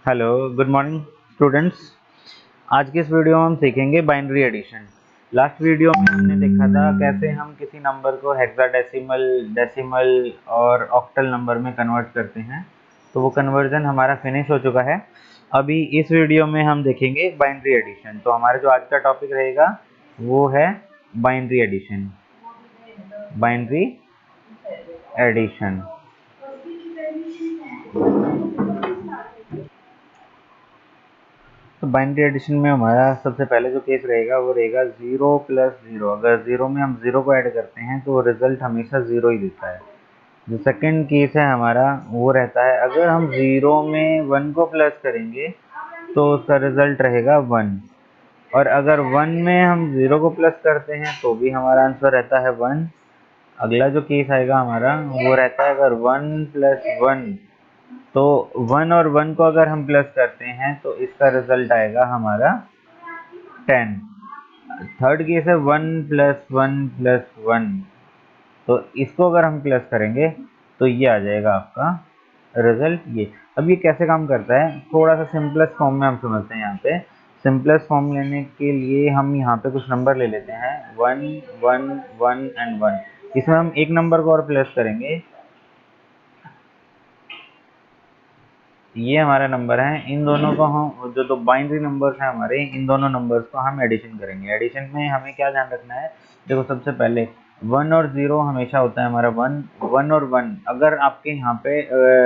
Hello, good morning students. आज के इस वीडियो में हम सीखेंगे बाइनरी एडिशन। लास्ट वीडियो में हमने देखा था कैसे हम किसी नंबर को हेक्साडेसिमल, डेसिमल और ऑक्टल नंबर में कन्वर्ट करते हैं। तो वो कन्वर्जन हमारा फिनिश हो चुका है। अभी इस वीडियो में हम देखेंगे बाइनरी एडिशन। तो हमारा जो आज का टॉपिक रहेगा वो है बाइनरी एडिशन। Binary addition. तो बाइनरी एडिशन में हमारा सबसे पहले जो केस रहेगा वो रहेगा 0 प्लस 0। अगर 0 में हम 0 को ऐड करते हैं तो रिजल्ट हमेशा 0 ही देता है। जो सेकंड केस है हमारा वो रहता है अगर हम 0 में 1 को प्लस करेंगे तो उसका रिजल्ट रहेगा 1। और अगर 1 में हम 0 को प्लस करते हैं तो भी हमारा आंसर रहता है 1। अगला जो केस आएगा हमारा वो रहता है अगर 1 प्लस 1, तो 1 और 1 को अगर हम प्लस करते हैं तो इसका रिजल्ट आएगा हमारा 10। थर्ड केस है 1 प्लस 1 प्लस 1, तो इसको अगर हम प्लस करेंगे तो ये आ जाएगा आपका रिजल्ट ये। अब ये कैसे काम करता है थोड़ा सा सिंपलेस्ट फॉर्म में हम समझते हैं। यहाँ पे सिंपलेस्ट फॉर्म लेने के लिए हम यहाँ पे कुछ नंबर ले लेते हैं 1 1 1 एंड 1। इसमें हम एक नंबर को और प्लस करेंगे, ये हमारा नंबर है। इन दोनों को हम जो बाइनरी नंबर्स हैं हमारे, इन दोनों नंबर्स को हम एडिशन करेंगे। एडिशन में हमें क्या ध्यान रखना है, देखो सबसे पहले 1 और 0 हमेशा होता है हमारा 1। 1 और 1 अगर आपके यहाँ पे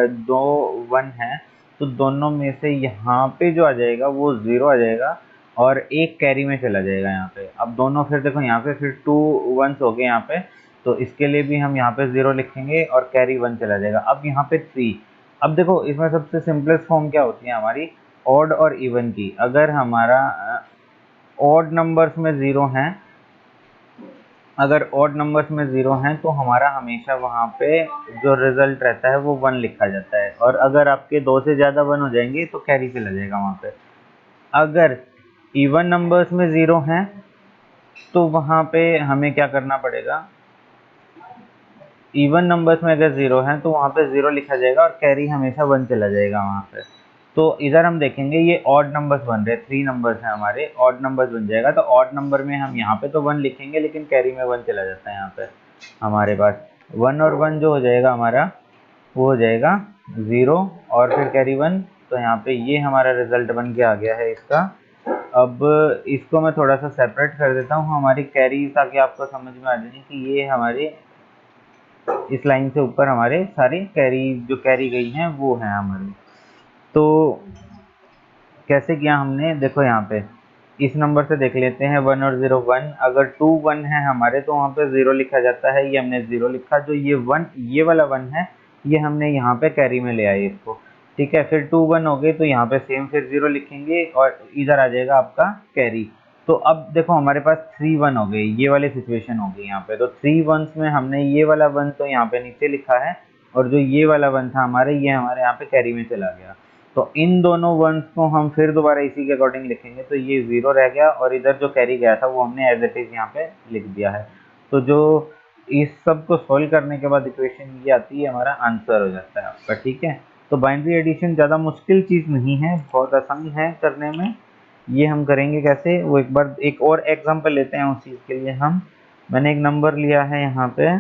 दो 1 है तो दोनों में से यहाँ पे जो आ जाएगा वो 0 आ जाएगा और एक कैरी में चला जाएगा यहाँ पे। अब दोनों फिर देखो यहाँ पे फिर 2 1s हो गए यहाँ पे, तो इसके लिए भी हम यहाँ पे 0 लिखेंगे और कैरी 1 चला जाएगा। अब यहाँ पे 3। अब देखो इसमें सबसे सिंपलेस्ट फॉर्म क्या होती है हमारी, ऑड और इवन की। अगर हमारा ऑड नंबर्स में 0 हैं, अगर ऑड नंबर्स में 0 हैं तो हमारा हमेशा वहाँ पे जो रिजल्ट रहता है वो 1 लिखा जाता है। और अगर आपके 2 से ज़्यादा 1 हो जाएंगे तो कैरी चला जाएगा वहाँ पे। अगर इवन नंबर्स में 0 हैं तो वहाँ पे हमें क्या करना पड़ेगा, इवन नंबर्स में अगर 0 है तो वहाँ पे 0 लिखा जाएगा और कैरी हमेशा 1 चला जाएगा वहाँ पे। तो इधर हम देखेंगे ये ऑड नंबर्स बन रहे हैं, 3 नंबर्स हैं हमारे, ऑड नंबर्स बन जाएगा। तो ऑड नंबर में हम यहाँ पे तो 1 लिखेंगे लेकिन कैरी में 1 चला जाता है। यहाँ पे हमारे पास 1 और 1 जो हो जाएगा हमारा वो हो जाएगा 0 और फिर कैरी 1। तो यहाँ पे ये हमारा रिजल्ट बन के आ गया है इसका। अब इसको मैं थोड़ा सा सेपरेट कर देता हूँ हमारी कैरी, ताकि आपको समझ में आ जाए कि ये हमारे इस लाइन से ऊपर हमारे सारी कैरी जो कैरी गई हैं वो हैं हमारी। तो कैसे किया हमने, देखो यहाँ पे इस नंबर से देख लेते हैं 1 और 0 1। अगर 2 1 है हमारे तो वहाँ पे 0 लिखा जाता है, ये हमने 0 लिखा। जो ये 1 ये वाला 1 है ये हमने यहाँ पे कैरी में ले आए इसको, ठीक है। फिर 2 1 हो गए तो यहाँ पे सेम फिर 0 लिखेंगे और इधर आ जाएगा आपका कैरी। तो अब देखो हमारे पास 3 1 हो गए, ये वाली सिचुएशन हो गई यहाँ पे। तो 3 1s में हमने ये वाला 1 तो यहाँ पे नीचे लिखा है और जो ये वाला 1 था हमारे ये हमारे यहाँ पे कैरी में चला गया। तो इन दोनों 1s को हम फिर दोबारा इसी के अकॉर्डिंग लिखेंगे, तो ये 0 रह गया और इधर जो कैरी गया था वो हमने एज इट इज यहाँ पे लिख दिया है। तो जो इस सब को सोल्व करने के बाद इक्वेशन ये आती है, हमारा आंसर हो जाता है आपका, ठीक है। तो बाइनरी एडिशन ज़्यादा मुश्किल चीज़ नहीं है, बहुत आसान है करने में। ये हम करेंगे कैसे, वो एक बार एक और एग्जांपल लेते हैं उस चीज़ के लिए। मैंने एक नंबर लिया है यहाँ पे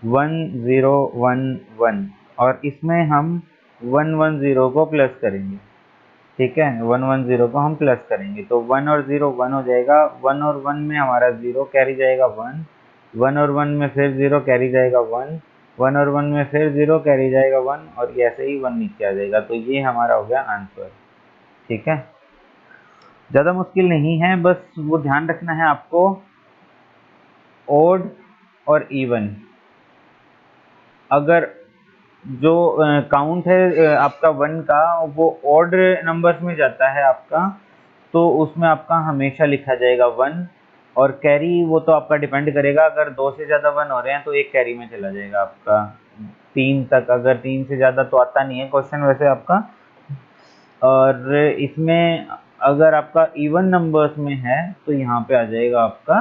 1011 और इसमें हम 110 को प्लस करेंगे, ठीक है। 110 को हम प्लस करेंगे तो 1 और 0 1 हो जाएगा। 1 और 1 में हमारा 0 कैरी जाएगा 1, 1 और 1 में फिर 0 कैरी जाएगा 1, 1 और 1 में फिर 0 कैरी जाएगा 1 और ये ऐसे ही 1 नीचे आ जाएगा। तो ये हमारा हो गया आंसर, ठीक है। ज़्यादा मुश्किल नहीं है, बस वो ध्यान रखना है आपको ओड और इवन। अगर जो काउंट है आपका 1 का वो ऑड नंबर्स में जाता है आपका, तो उसमें आपका हमेशा लिखा जाएगा 1। और कैरी वो तो आपका डिपेंड करेगा, अगर 2 से ज़्यादा 1 हो रहे हैं तो एक कैरी में चला जाएगा आपका 3 तक। अगर 3 से ज़्यादा तो आता नहीं है क्वेश्चन वैसे आपका। और इसमें अगर आपका इवन नंबर्स में है तो यहाँ पे आ जाएगा आपका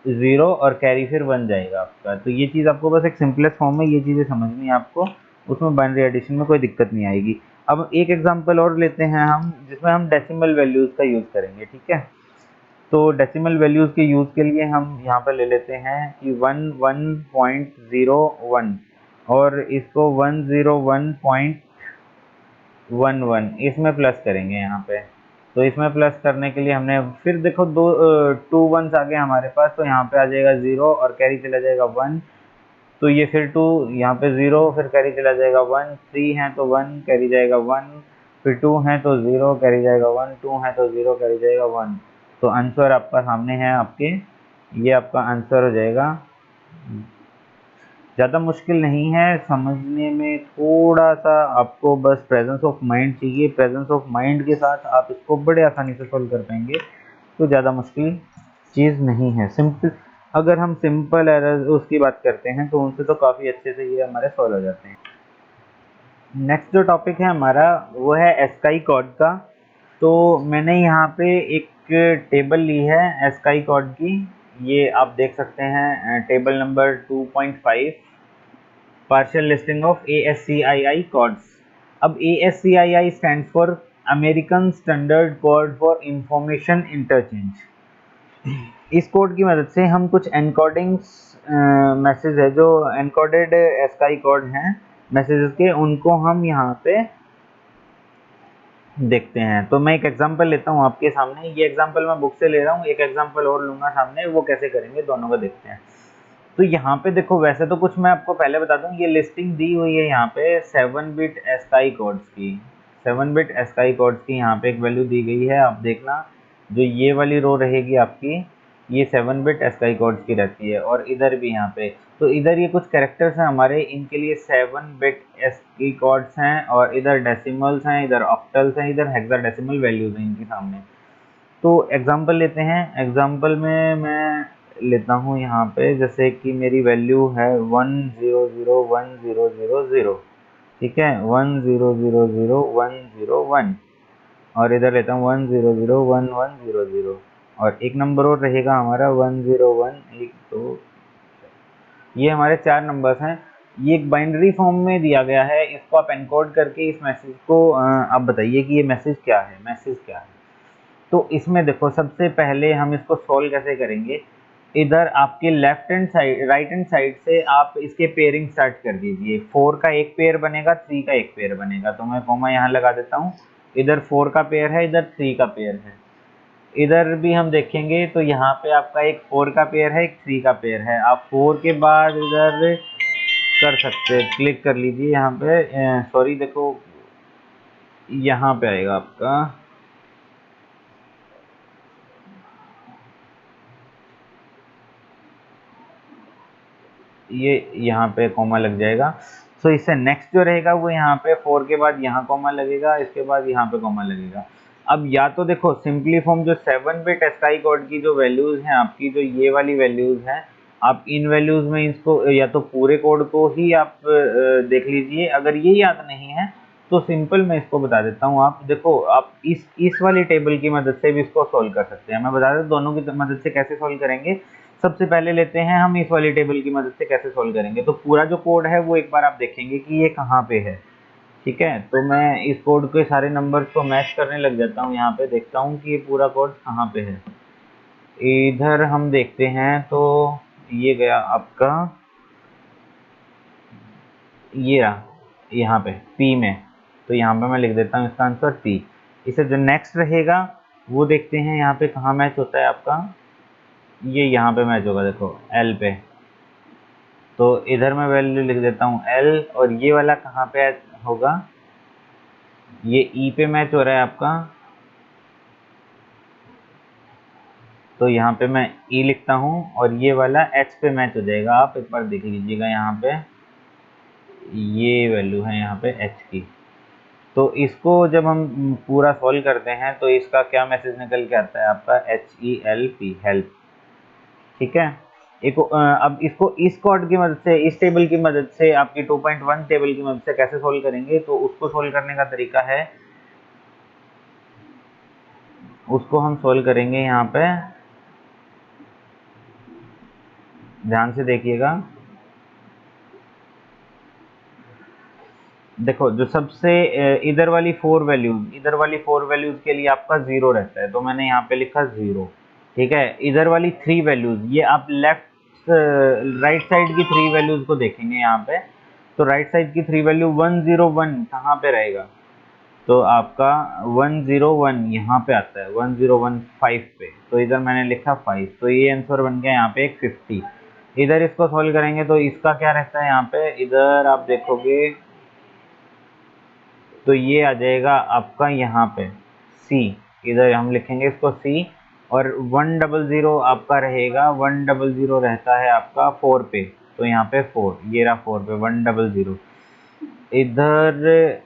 0 और कैरी फिर 1 जाएगा आपका। तो ये चीज़ आपको बस एक सिंपलेस्ट फॉर्म में ये चीज़ें समझनी है आपको, उसमें बाइनरी एडिशन में कोई दिक्कत नहीं आएगी। अब एक एग्जांपल और लेते हैं हम, जिसमें हम डेसिमल वैल्यूज़ का यूज़ करेंगे, ठीक है। तो डेसिमल वैल्यूज़ के यूज़ के लिए हम यहाँ पर ले लेते हैं कि 11.01 और इसको 101.11 इसमें प्लस करेंगे यहाँ पे। तो इसमें प्लस करने के लिए हमने फिर देखो टू वंस आ गए हमारे पास, तो यहाँ पे आ जाएगा 0 और कैरी चला जाएगा 1। तो ये फिर 2 यहाँ पे 0 फिर कैरी चला जाएगा 1, 3 है तो 1 कैरी जाएगा 1, फिर 2 है तो 0 कैरी जाएगा 1, 2 है तो 0 कैरी जाएगा 1। तो आंसर आपका सामने है आपके, ये आपका आंसर हो जाएगा। ज़्यादा मुश्किल नहीं है समझने में, थोड़ा सा आपको बस प्रेजेंस ऑफ माइंड चाहिए। प्रेजेंस ऑफ माइंड के साथ आप इसको बड़े आसानी से सॉल्व कर पाएंगे, तो ज़्यादा मुश्किल चीज़ नहीं है। सिंपल, अगर हम सिंपल एरर उसकी बात करते हैं तो उनसे तो काफ़ी अच्छे से ये हमारे सॉल्व हो जाते हैं। नेक्स्ट जो टॉपिक है हमारा वो है एस्काई कॉर्ड का। तो मैंने यहाँ पे एक टेबल ली है एस्काई कॉर्ड की, ये आप देख सकते हैं table number 2.5, partial listing of ASCII codes. अब ASCII stands for American standard code for information interchange. इस कोड की मदद से हम कुछ एनकोडिंग्स मैसेज है जो एनकोडेड एस्काई कोड हैं मैसेजेस के, उनको हम यहाँ पे देखते हैं। तो मैं एक एग्जांपल लेता हूँ आपके सामने, ये एग्जांपल मैं बुक से ले रहा हूँ, एक एग्जांपल और लूंगा सामने, वो कैसे करेंगे दोनों को देखते हैं। तो यहाँ पे देखो, वैसे तो कुछ मैं आपको पहले बता दूं, ये लिस्टिंग दी हुई है यहाँ पे 7 बिट एस्काई कोड्स की। 7 बिट एस्काई कोड्स की यहाँ पे एक वैल्यू दी गई है, आप देखना जो ये वाली रो रहेगी आपकी, ये 7 बिट एस्काई कोड्स की रहती है। और इधर भी यहाँ पे, तो इधर ये कुछ कैरेक्टर्स हैं हमारे, इनके लिए 7 बिट एस्काई कोड्स हैं, और इधर डेसिमल्स हैं, इधर ऑक्टल्स हैं, इधर हेक्साडेसिमल वैल्यूज हैं इनके सामने। तो एग्जांपल लेते हैं, एग्जांपल में मैं लेता हूँ यहाँ पे, जैसे कि मेरी वैल्यू है 1001000, ठीक है, 1000101, और इधर लेता हूँ 1001100, और एक नंबर और रहेगा हमारा 101 1 2। ये हमारे 4 नंबर्स हैं। ये एक बाइनरी फॉर्म में दिया गया है, इसको आप एनकोड करके इस मैसेज को आप बताइए कि ये मैसेज क्या है, मैसेज क्या है। तो इसमें देखो, सबसे पहले हम इसको सॉल्व कैसे करेंगे। इधर आपके left hand side, right hand side से आप इसके पेयरिंग स्टार्ट कर दीजिए। 4 का एक पेयर बनेगा, 3 का एक पेयर बनेगा, तो मैं कॉमा यहाँ लगा देता हूँ। इधर 4 का पेयर है, इधर 3 का पेयर है। इधर भी हम देखेंगे तो यहाँ पे आपका एक 4 का पेयर है, एक 3 का पेयर है। आप 4 के बाद इधर कर सकते हैं, क्लिक कर लीजिए यहाँ पे, सॉरी देखो यहाँ पे आएगा आपका, ये यहाँ पे कॉमा लग जाएगा। सो इससे नेक्स्ट जो रहेगा वो यहाँ पे 4 के बाद यहाँ कॉमा लगेगा, इसके बाद यहाँ पे कॉमा लगेगा। अब या तो देखो सिंपली फॉर्म जो 7 बिट एस्काई कोड की जो वैल्यूज हैं आपकी, जो ये वाली वैल्यूज हैं, आप इन वैल्यूज में इसको या तो पूरे कोड को ही आप देख लीजिए। अगर ये याद नहीं है तो सिंपल मैं इसको बता देता हूँ। आप देखो, आप इस वाली टेबल की मदद से भी इसको सोल्व कर सकते हैं। मैं बता देता हूँ दोनों की मदद से कैसे सोल्व करेंगे। सबसे पहले लेते हैं हम इस वाली टेबल की मदद से कैसे सोल्व करेंगे। तो पूरा जो कोड है वो एक बार आप देखेंगे कि ये कहाँ पे है, ठीक है। तो मैं इस कोड के सारे नंबर्स को मैच करने लग जाता हूँ, यहाँ पे देखता हूँ कि ये पूरा कोड कहाँ पे है। इधर हम देखते हैं तो ये गया आपका, ये रहा यहाँ पे पी में। तो यहाँ पे मैं लिख देता हूँ इसका आंसर पी। इसे जो नेक्स्ट रहेगा वो देखते हैं यहाँ पे कहाँ मैच होता है आपका, ये यहाँ पे मैच होगा, देखो एल पे। तो इधर मैं वैल्यू लिख देता हूँ एल, और ये वाला कहाँ पे होगा, ये ई पे मैच हो रहा है आपका, तो यहाँ पे मैं ई लिखता हूँ, और ये वाला एच पे मैच हो जाएगा। आप एक बार देख लीजिएगा यहाँ पे, ये वैल्यू है यहाँ पे एच की। तो इसको जब हम पूरा सॉल्व करते हैं तो इसका क्या मैसेज निकल के आता है आपका, HELP, हेल्प, ठीक है। एक अब इसको इस कोड की मदद से, इस टेबल की मदद से, आपकी 2.1 टेबल की मदद से कैसे सोल्व करेंगे, तो उसको सोल्व करने का तरीका है, उसको हम सोल्व करेंगे यहाँ पे, ध्यान से देखिएगा। देखो जो सबसे इधर वाली फोर वैल्यूज के लिए आपका जीरो रहता है, तो मैंने यहाँ पे लिखा जीरो। ठीक है, इधर वाली थ्री वैल्यूज, ये आप लेफ्ट राइट साइड की थ्री वैल्यूज को देखेंगे यहाँ पे, तो राइट साइड की थ्री वैल्यू 101 कहाँ पे रहेगा, तो आपका 101 यहाँ पे आता है, 1015 पे, तो इधर मैंने लिखा 5, तो ये आंसर बन गया यहाँ पे एक 50। इधर इसको सॉल्व करेंगे तो इसका क्या रहता है यहाँ पे, इधर आप देखोगे तो ये आ जाएगा आपका यहाँ पे C, इधर हम लिखेंगे इसको C, और 100 आपका रहेगा, 100 रहता है आपका 4 पे, तो यहाँ पे 4, ये रहा 4 पे 100। इधर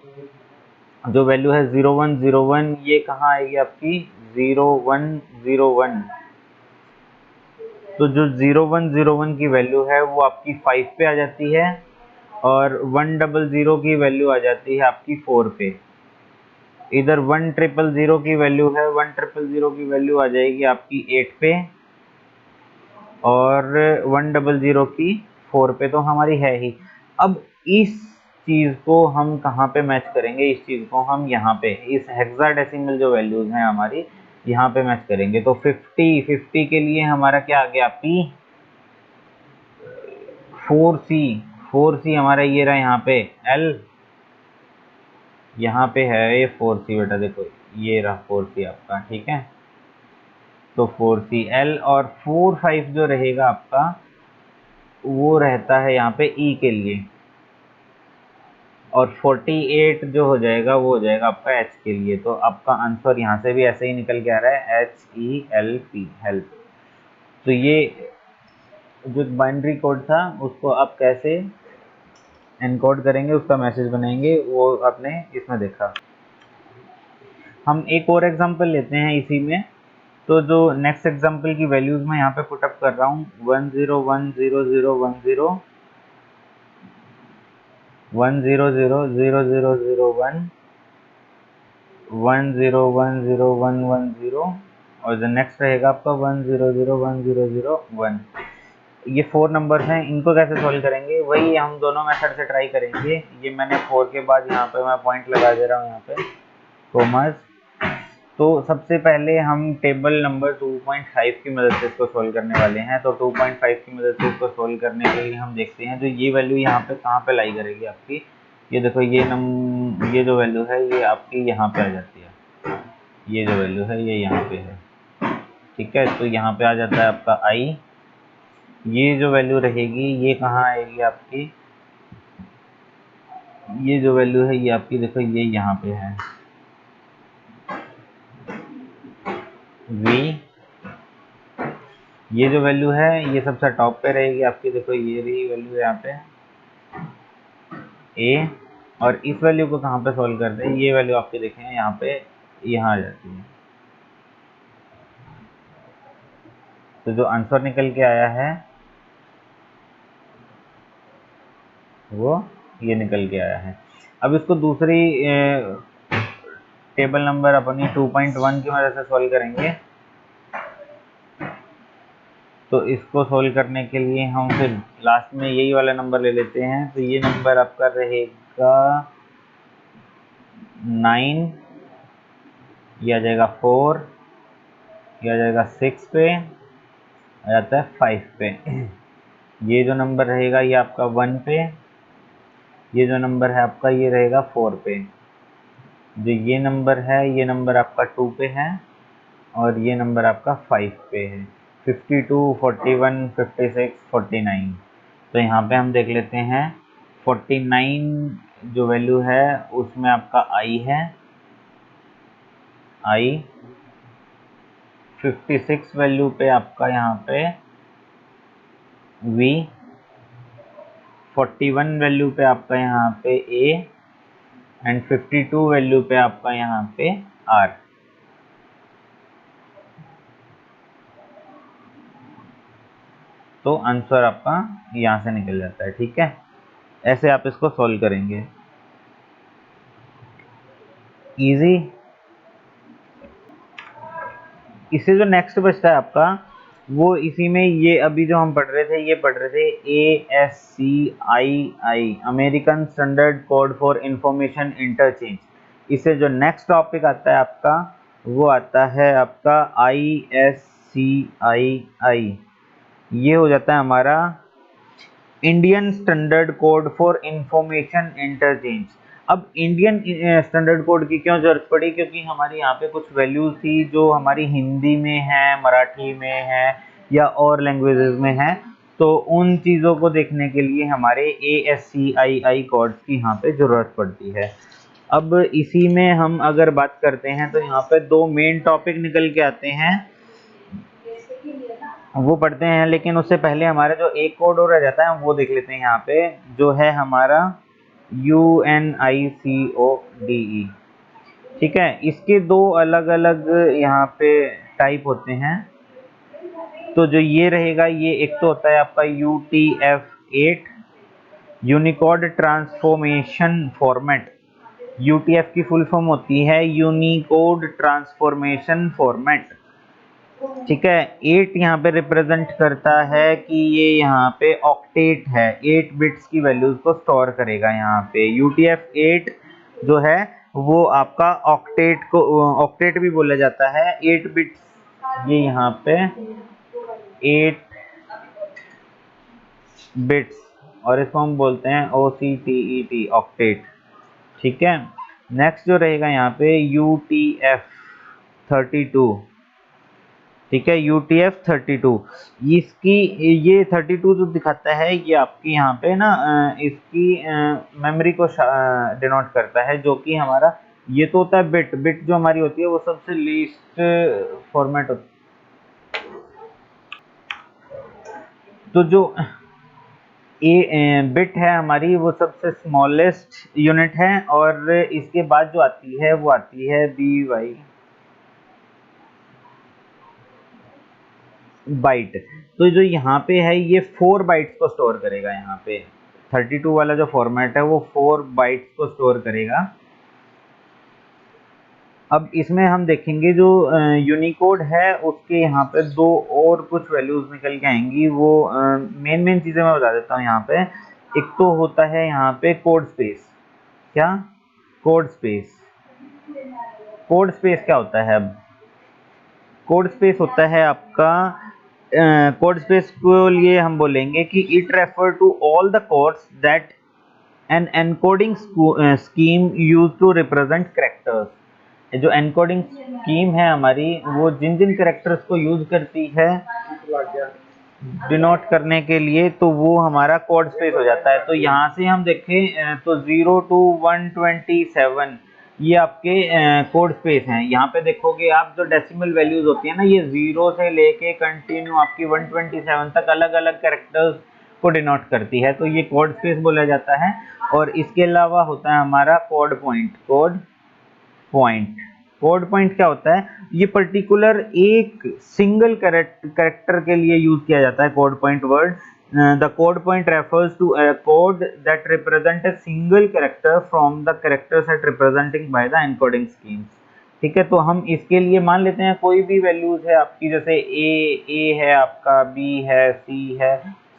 जो वैल्यू है 0101, ये कहाँ आएगी आपकी 0101, तो जो 0101 की वैल्यू है वो आपकी 5 पे आ जाती है, और 100 की वैल्यू आ जाती है आपकी 4 पे। इधर 1000 की वैल्यू है, 1000 की वैल्यू आ जाएगी आपकी 8 पे, और 100 की 4 पे, तो हमारी है ही। अब इस चीज को हम कहाँ पे मैच करेंगे, इस चीज को हम यहाँ पे इस हेक्साडेसिमल जो वैल्यूज हैं हमारी यहाँ पे मैच करेंगे, तो 50 के लिए हमारा क्या आ गया P, 4C हमारा ये रहा यहाँ पे L, यहाँ पे है ये 4C बेटा, देखो ये रहा 4C आपका, ठीक है, तो 4CL, और 45 जो रहेगा आपका वो रहता है यहाँ पे E के लिए, और 48 जो हो जाएगा वो हो जाएगा आपका H के लिए। तो आपका आंसर यहाँ से भी ऐसे ही निकल के आ रहा है HELP, हेल्प। तो ये जो बाइनरी कोड था उसको आप कैसे एनकोड करेंगे, उसका मैसेज बनाएंगे, वो आपने इसमें देखा। हम एक और एग्जांपल लेते हैं इसी में, तो जो नेक्स्ट एग्जांपल की वैल्यूज मैं यहाँ पे पुटअप कर रहा हूँ 10100010 1000001 1010110, और जो नेक्स्ट रहेगा आपका 1000101। ये 4 नंबर्स हैं, इनको कैसे सॉल्व करेंगे, वही हम दोनों मेथड से ट्राई करेंगे। ये मैंने 4 के बाद यहाँ पे मैं पॉइंट लगा दे रहा हूँ यहाँ पे कॉमर्स। तो सबसे पहले हम टेबल नंबर 2.5 की मदद से इसको सोल्व करने वाले हैं। तो 2.5 की मदद से इसको सोल्व करने के लिए हम देखते हैं जो ये वैल्यू यहाँ पे कहाँ पे लाई करेगी आपकी, ये देखो ये जो वैल्यू है ये आपकी यहाँ पे आ जाती है, ये जो वैल्यू है ये यहाँ पे है, ठीक है, तो यहाँ पे आ जाता है आपका I। ये जो वैल्यू रहेगी ये कहाँ आएगी आपकी, ये जो वैल्यू है ये आपकी देखो ये यहाँ पे है V। ये जो वैल्यू है ये सबसे टॉप पे रहेगी आपकी, देखो ये रही वैल्यू यहाँ पे A। और इस वैल्यू को कहाँ पे सॉल्व करते हैं, ये वैल्यू आपके देखें यहाँ पे यहाँ आ जाती है। तो जो आंसर निकल के आया है वो ये निकल के आया है। अब इसको दूसरी टेबल नंबर अपनी 2.1 की मदद से सॉल्व करेंगे। तो इसको सॉल्व करने के लिए हम फिर लास्ट में यही वाला नंबर ले लेते हैं, तो ये नंबर आपका रहेगा 9, ये आ जाएगा 4, ये आ जाएगा 6 पे, आ जाता है 5 पे। ये जो नंबर रहेगा ये आपका 1 पे, ये जो नंबर है आपका ये रहेगा 4 पे, जो ये नंबर है ये नंबर आपका 2 पे है, और ये नंबर आपका 5 पे है। 52, 41, 56, 49। तो यहाँ पे हम देख लेते हैं 49 जो वैल्यू है उसमें आपका I है, I। 56 वैल्यू पे आपका यहाँ पे V, 41 वैल्यू पे आपका यहाँ पे A, एंड 52 वैल्यू पे आपका यहाँ पे R। तो आंसर आपका यहाँ से निकल जाता है, ठीक है। ऐसे आप इसको सॉल्व करेंगे, इजी। इससे जो नेक्स्ट बचता है आपका वो इसी में ये अभी जो हम पढ़ रहे थे ये पढ़ रहे थे ASCII, American standard code for information interchange. इससे जो नेक्स्ट टॉपिक आता है आपका वो आता है आपका ISCII। ये हो जाता है हमारा Indian standard code for information interchange. अब इंडियन स्टैंडर्ड कोड की क्यों जरूरत पड़ी, क्योंकि हमारी यहाँ पे कुछ वैल्यूज थी जो हमारी हिंदी में है, मराठी में है या और लैंग्वेजेस में है, तो उन चीज़ों को देखने के लिए हमारे ASCII कोड्स की यहाँ पे ज़रूरत पड़ती है। अब इसी में हम अगर बात करते हैं तो यहाँ पे दो मेन टॉपिक निकल के आते हैं, वो पढ़ते हैं, लेकिन उससे पहले हमारा जो एक कोड और रह जाता है वो देख लेते हैं यहाँ पे, जो है हमारा UNICODE। ठीक है, इसके दो अलग अलग यहाँ पे टाइप होते हैं। तो जो ये रहेगा, ये एक तो होता है आपका UTF-8, Unicode transformation format. UTF की फुल फॉर्म होती है यूनिकोड ट्रांसफॉर्मेशन फॉर्मेट। ठीक है, 8 यहाँ पे रिप्रेजेंट करता है कि ये यहाँ पे ऑक्टेट है, 8 बिट्स की वैल्यूज को स्टोर करेगा। यहाँ पे UTF-8 जो है वो आपका ऑक्टेट भी बोला जाता है, 8 बिट्स, ये यहाँ पे 8 बिट्स, और इसको हम बोलते हैं OCTET, ऑक्टेट। ठीक है, नेक्स्ट जो रहेगा यहाँ पे UTF-32। ठीक है, UTF-32, इसकी ये 32 जो दिखाता है ये आपकी यहाँ पे ना इसकी मेमोरी को डिनोट करता है, जो कि हमारा ये तो होता है बिट। बिट जो हमारी होती है वो सबसे लीस्ट फॉर्मेट होती है। तो जो बिट है हमारी वो सबसे स्मॉलेस्ट यूनिट है, और इसके बाद जो आती है वो आती है BY बाइट। तो जो यहाँ पे है ये 4 बाइट्स को स्टोर करेगा। यहाँ पे 32 वाला जो फॉर्मेट है वो 4 बाइट्स को स्टोर करेगा। अब इसमें हम देखेंगे जो यूनिकोड है उसके यहाँ पे दो और कुछ वैल्यूज निकल के आएंगी, वो मेन चीज़ें मैं बता देता हूँ यहाँ पे। एक तो होता है यहाँ पे कोड स्पेस। क्या कोड स्पेस? कोड स्पेस क्या होता है? अब कोड स्पेस होता है आपका, कोड स्पेस को लिए हम बोलेंगे कि it refer to all the codes that an encoding scheme use to represent characters. जो एनकोडिंग स्कीम है हमारी वो जिन जिन कैरेक्टर्स को यूज करती है डिनोट करने के लिए, तो वो हमारा कोड स्पेस हो जाता है। तो यहाँ से हम देखें तो 0 to 127 ये आपके कोड स्पेस हैं। यहाँ पे देखोगे आप जो डेसिमल वैल्यूज होती है ना, ये 0 से लेके कंटिन्यू आपकी 127 तक अलग अलग कैरेक्टर्स को डिनोट करती है, तो ये कोड स्पेस बोला जाता है। और इसके अलावा होता है हमारा कोड पॉइंट। कोड पॉइंट क्या होता है? ये पर्टिकुलर एक सिंगल कैरेक्टर के लिए यूज किया जाता है code point word. The code point refers to a code that represent a single character from the character set representing by the encoding scheme. ठीक है, तो हम इसके लिए मान लेते हैं कोई भी वैल्यूज है आपकी, जैसे ए है आपका, बी है, सी है,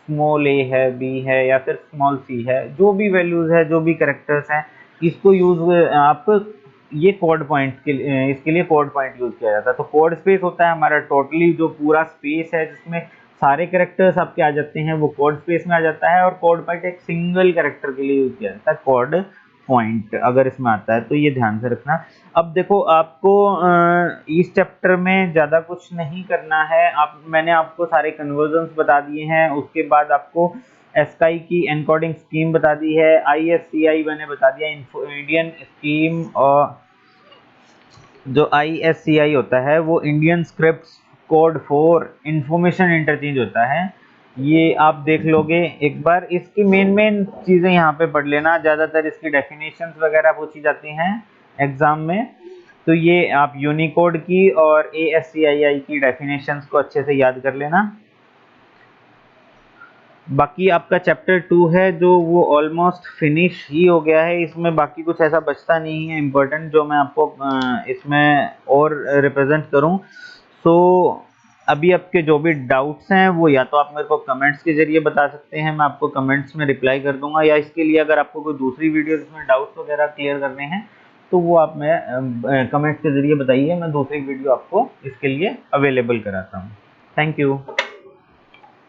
स्मॉल ए है, बी है, या फिर स्मॉल सी है, जो भी वैल्यूज है, जो भी कैरेक्टर्स हैं, इसको यूज आप ये कोड पॉइंट के लिए, इसके लिए कोड पॉइंट यूज किया जाता है। तो कोड स्पेस होता है हमारा टोटली जो पूरा स्पेस है जिसमें सारे कैरेक्टर्स आपके आ जाते हैं, वो कोड स्पेस में आ जाता है। और कोड पॉइंट एक सिंगल कैरेक्टर के लिए यूज किया जाता है, कोड पॉइंट अगर इसमें आता है, तो ये ध्यान से रखना। अब देखो आपको इस चैप्टर में ज़्यादा कुछ नहीं करना है। मैंने आपको सारे कन्वर्जन्स बता दिए हैं, उसके बाद आपको एस्काई की एनकोडिंग स्कीम बता दी है, ISCI मैंने बता दिया, इंडियन स्कीम। और जो ISCI होता है वो Indian script code for information interchange होता है। ये आप देख लोगे एक बार, इसकी मेन चीज़ें यहाँ पे पढ़ लेना, ज़्यादातर इसकी डेफिनेशंस वगैरह पूछी जाती हैं एग्जाम में। तो ये आप यूनिकोड की और ASCII की डेफिनेशंस को अच्छे से याद कर लेना। बाकी आपका चैप्टर 2 है जो वो ऑलमोस्ट फिनिश ही हो गया है, इसमें बाकी कुछ ऐसा बचता नहीं है इम्पोर्टेंट जो मैं आपको इसमें और रिप्रेजेंट करूं। सो अभी आपके जो भी डाउट्स हैं वो या तो आप मेरे को कमेंट्स के जरिए बता सकते हैं, मैं आपको कमेंट्स में रिप्लाई कर दूंगा, या इसके लिए अगर आपको कोई दूसरी वीडियो जिसमें डाउट्स वगैरह क्लियर करने हैं तो वो आप मैं कमेंट्स के जरिए बताइए, मैं दूसरी वीडियो आपको इसके लिए अवेलेबल कराता हूँ। Thank you.